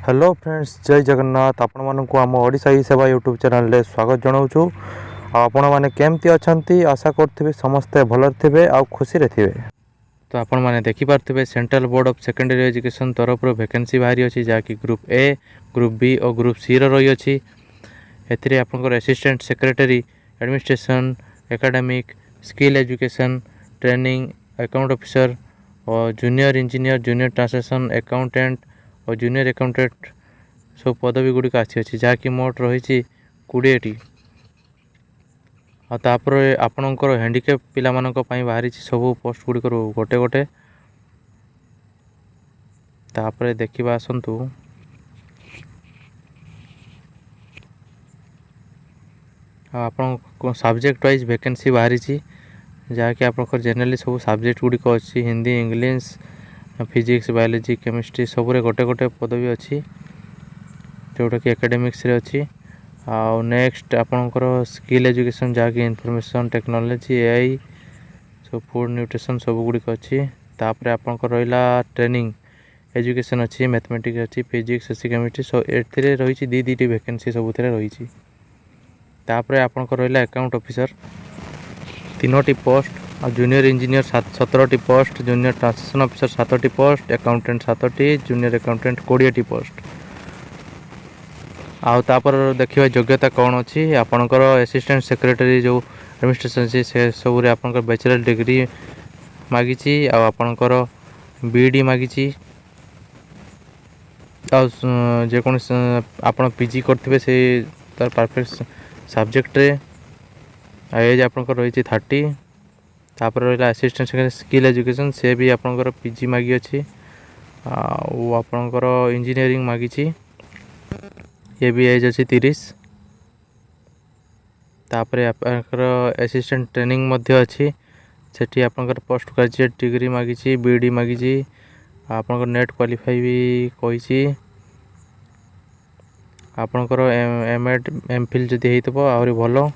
Hello friends, जय जगन्नाथ। आपण मानक आम ओडिशा ई सेवा यूट्यूब चैनल रे स्वागत जनाऊँ। आपण मैंने केमती अच्छा आशा करुवे समस्ते भल थे आ खुशी रे थे। तो आपण मैंने देखिपे central board of secondary education तरफ वैकेंसी बाहरी अच्छी जहाँकि ग्रुप ए, ग्रुप बी और ग्रुप सी रही अच्छी। एथिरे आपनकर assistant secretary, administration, academic, skill education, training, account officer और junior engineer, junior translation accountant और जूनियर अकाउंटेंट सब पदवी गुड़िक आसी अच्छी जहाँकि मोट रही 20टी। आपर आपणकर हैंडिकेप पिला बाहरी सब पोस्ट गुड़िक गोटे गोटे। तापर देखा आसतु आप सब्जेक्ट वाइज वैकेंसी बाहरी जहाँकि आप जेनराली सब सब्जेक्ट गुड़िक अच्छी Hindi, English, physics, biology, chemistry सबुरे गोटे गोटे पदवी अच्छी जोटा कि एकेडमिक्स अच्छी। आउ नेक्स्ट आपणकर स्किल एजुकेशन जहाँकि इनफॉरमेशन टेक्नोलॉजी, एआई, सब फूड न्यूट्रिशन सब गुड़िक अच्छी। तापर आपणकर रहा ट्रेनिंग एजुकेशन अच्छी, मैथमेटिक्स अच्छी, फिजिक्स अच्छी, केमिस्ट्री सब ए रही दी वैकेंसी सबुत रही। तापर आपणकर रहा अकाउंट ऑफिसर 3टी पोस्ट, और जूनियर इंजीनियर 17टी पोस्ट, जूनियर ट्रांसलेशन ऑफिसर 7टी पोस्ट, अकाउंटेंट 7टी, जूनियर अकाउंटेंट 20टी पोस्ट। आउर देखा योग्यता कौन अच्छी आपणकर असिस्टेंट सेक्रेटरी जो एडमिनिस्ट्रेशन अच्छी से सब आप बैचलर डिग्री मागिची, आपणकर बीडी मागिची, जेको आप पीजी करते से तार परफेक्ट सब्जेक्ट रे। एज आपणकर रही 30। तापर रहा असिस्टेंट सेक्रेटरी स्किल एजुकेशन से भी आपणकर पीजी मागी अच्छी, आपणकर इंजीनियरिंग मागिची, ये भी एज अच्छी 30। तापर आपणकर असिस्टेंट ट्रेनिंग मध्य अच्छी सेठी आपणकर पोस्ट ग्रेजुएट डिग्री मागिची, बीडी मागिची, आपणकर नेट क्वालिफाई भी कही। आपणकर एमएड एमफिल जदि होइतबो आहुरी भल।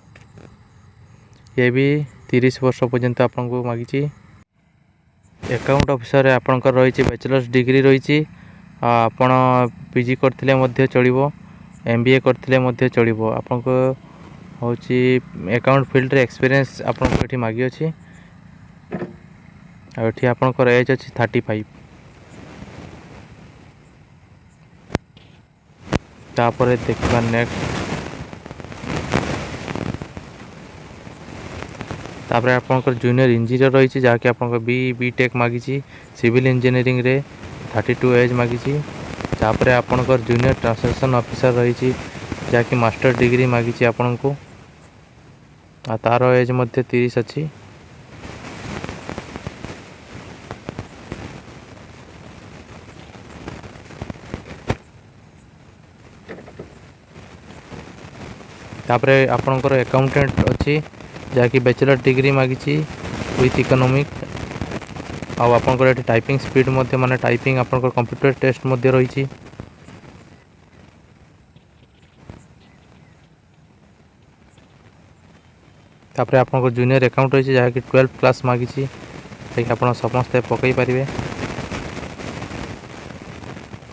ये भी 30 वर्ष पर्यंत आपको मागिची। अकाउंट ऑफिसर आपणकर रही बैचलर्स डिग्री रही, आपण पीजी करते चलो, एमबीए करते चलो। आपको हूँ अकाउंट फील्ड रे एक्सपीरियंस आपको ये मागी अच्छी। ये आपणकर एज अच्छी 35। तापर देखा नेक्स्ट तापर आपणकर जूनियर इंजीनियर रही जहाँकि आप बीटेक मागिची, सिविल इंजीनियरिंग रे 32 एज मागिची। तापर आपणकर जूनियर ट्रांसलेशन ऑफिसर रही जहाँकि मास्टर डिग्री मागिची आपण को, तार एज मध्य 30 अच्छी। तापर आपणकर अकाउंटेंट अच्छी जहाँकि बैचलर डिग्री मागिची विथ इकोनॉमिक। आपणकर ये टाइपिंग स्पीड माने टाइपिंग आपणकर कंप्यूटर टेस्ट रही। तापर आपणकर जूनियर अकाउंट रही जहाँकि 12 क्लास मागिची, आप समस्ते पकई पारे।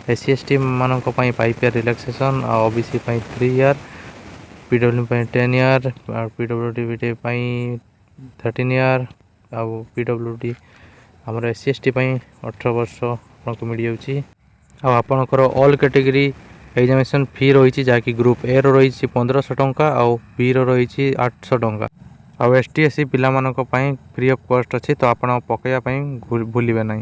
एससी एसटी मानक 5 year relaxation, OBC 3 year, PW 10 year, PWD 13 year, आउ पीडब्ल्यूडी आमर एससी एसटी 18 वर्ष आपको मिल जाऊँगी। आपणकर ऑल कैटेगरी एग्जामिनेशन फी रही जहाँकि ग्रुप ए रही 1500 टंका, आउ बी रही 800 टंका, आउ एसटी एससी पिला मानक फ्री ऑफ कॉस्ट अच्छी। तो आप पकड़ापी भूलिए ना।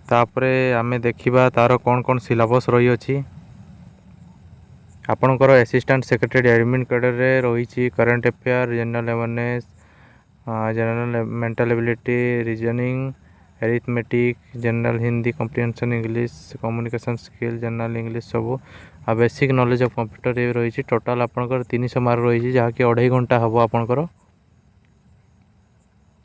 तापरे आमे देखिबा तार कौन कौन सिलेबस रही अच्छी। आपणकर असिस्टेंट सेक्रेटरी एडमिन कैडर रे रही current affair, general awareness, general mental ability, reasoning, arithmetic, general Hindi comprehension, English communication skill, general English सब, आ बेसिक नॉलेज ऑफ कंप्यूटर ये रही। टोटाल आपणकर 300 मार्क रही जहाँकि 2.5 घंटा हम आपणकर,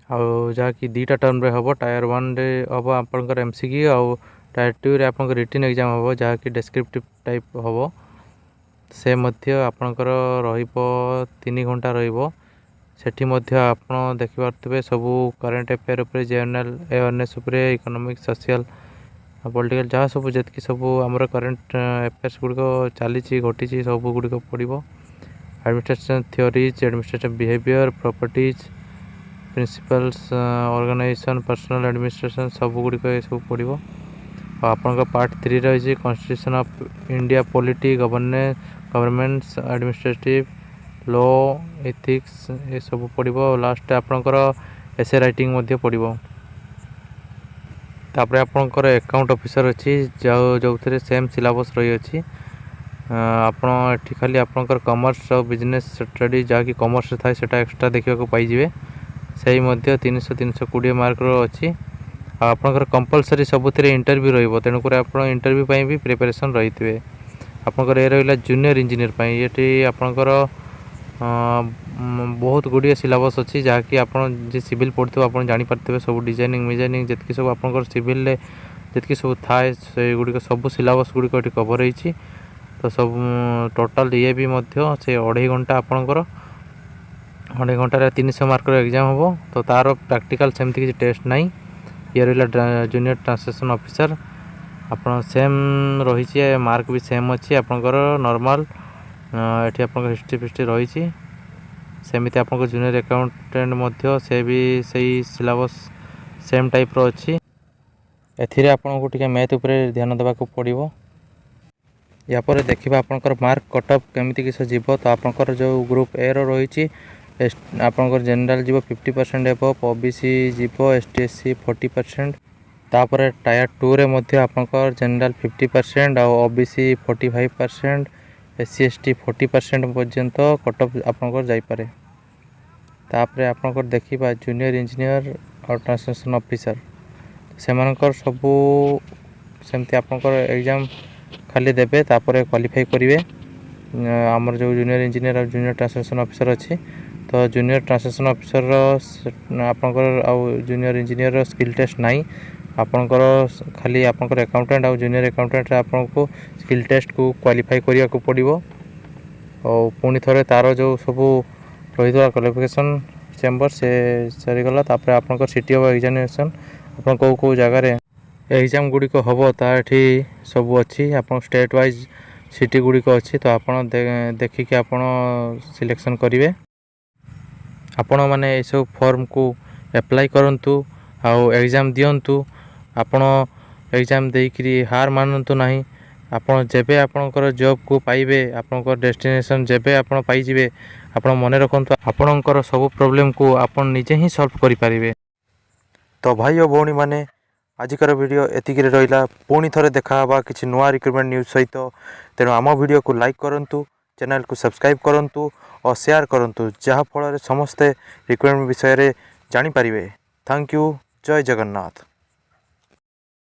जहाँकि 2टा टर्म रे हम। टायर 1 रे हम आपणकर एमसीक्यू, आउ टायर 2 रे आपणकर रिटन एग्जाम हम जहाँकि डेस्क्रिप्टिव टाइप हम। से मध्य आपणकर रहिबो 3 घंटा रहिबो। सेठी मध्य आपण देखि पारथबे सब करंट अफेयर ऊपर, जनरल अवेयरनेस ऊपर, इकोनॉमिक, सोशल पॉलिटिकल जहाँ सब जी सब आमर करेन्ट अफेयर्स गुड़िक चली घटी सब गुड़िक पड़ो। Administration theories, administrative behaviour, properties, principles, organisation, personal administration सब गुड़िक ये सब पड़ो। आपन पार्ट 3 रही constitution of India, polity, governments, administrative law, ethics ये सब पड़ो। लास्ट आपणकर एसे राइटिंग पड़ो। तापर आपणकर अकाउंट ऑफिसर अच्छी जो थे सेम सिलेबस रही अच्छी। आपड़ ये खाली आपणकर कॉमर्स और बिजनेस स्टडी जहाँकि कॉमर्स थाए सेटा एक्स्ट्रा देखा पाइबे। से 300-320 मार्क अच्छी। आपणकर कंपलसरी सबुथ इंटरव्यू रही तेणुक आप इंटरव्यू भी प्रिपरेशन रही थे। आपणकर ये रहा जूनियर इंजीनियर ये आपणकर बहुत गुड़िया सिलेबस अच्छी जहाँकि आप सिविल पढ़ते आप जापारे सब डिजाइनिंग मिजाइनिंग जितकी सब आप सिविल जितकी सब थाए से गुड़िक सब सिलेबस गुड़िक ये कवर होती। तो सब टोटाल ये भी से 2.5 घंटा आपणकर 2.5 घंटे 300 मार्क एग्जाम हम। तो तार प्रैक्टिकल सेमती किसी टेस्ट ना। ये रहा जूनियर ट्रांसलेशन ऑफिसर आप सेम रही मार्क भी सेम अच्छी आपणकर नॉर्मल ये आप हिस्ट्री फिस्ट्री रही सेमती आप जूनियर अकाउंटेंट से भी सही सिलेबस सेम टाइप रो अच्छी। एथिरे आपको टिके मैथ उपरे ध्यान देवा पड़ो। या पर देखिए आपंकर मार्क कट ऑफ केमिति किस जीव। तो आपंकर जो ग्रुप ए रही आपंकर जनरल जीव 50% एबव, ओबीसी जीव, एसटी एससी 40%। तापर टायर 2 रे मध्य आपंकर जनरल 50% और ओबीसी 45%, एससी एसटी 40% पर्यंत कट ऑफ आपंकर जाइपारे। तापर आपंकर देखिबा जूनियर इंजीनियर और ट्रांसलेशन ऑफिसर से सबू सेमती आपंकर एग्जाम खाली देबे तापर क्वालिफाई करेंगे। आमर जो जूनियर इंजीनियर और जूनियर ट्रांसलेशन ऑफिसर अच्छी। तो जूनियर ट्रांसलेशन ऑफिसर आपंकर आउ जूनियर इंजीनियर स्किल टेस्ट नाई आपंकर खाली आपंकर अकाउंटेंट और जूनियर अकाउंटेंट आपको स्किल टेस्ट को क्वालिफाई करने को पड़ो। और पुणी थे तार जो सब रही क्वालिफिकेशन चेम्बर से सरीगला। तापर आपंकर सिटी ऑफ एग्जामिनेशन आप कौ जगार एग्जाम गुड़िक हम ताठी सब अच्छी। आप स्टेट वाइज सिटी गुड़िक अच्छी। तो आप देखिए आप सिलेक्शन करेंगे। आपण मैंने ये सब फॉर्म को एप्लाई करंतु आउ एग्जाम दिंतु। आपण एग्जाम देकरी हार मानतु नहीं। आपण जेबे आपणकर जॉब को पाइबे आपणकर डेस्टिनेशन जेबे आपण पाइजिबे आपण मन रखंतु आपणकर सब प्रॉब्लम को आपण निजे ही सॉल्व करि पारिबे। तो भाई और भौणी माने आजिकर वीडियो एतिकी रहिला। पुणी थरे देखा किसी नुआ रिक्रुटमेंट न्यूज सहित। तेणु आम वीडियो को लाइक करंतु, चैनल को सब्सक्राइब करंतु और शेयर करंतु जहाँ फल समस्ते रिक्रुटमेंट विषय रे जानि पारिबे। Thank you. जय जगन्नाथ।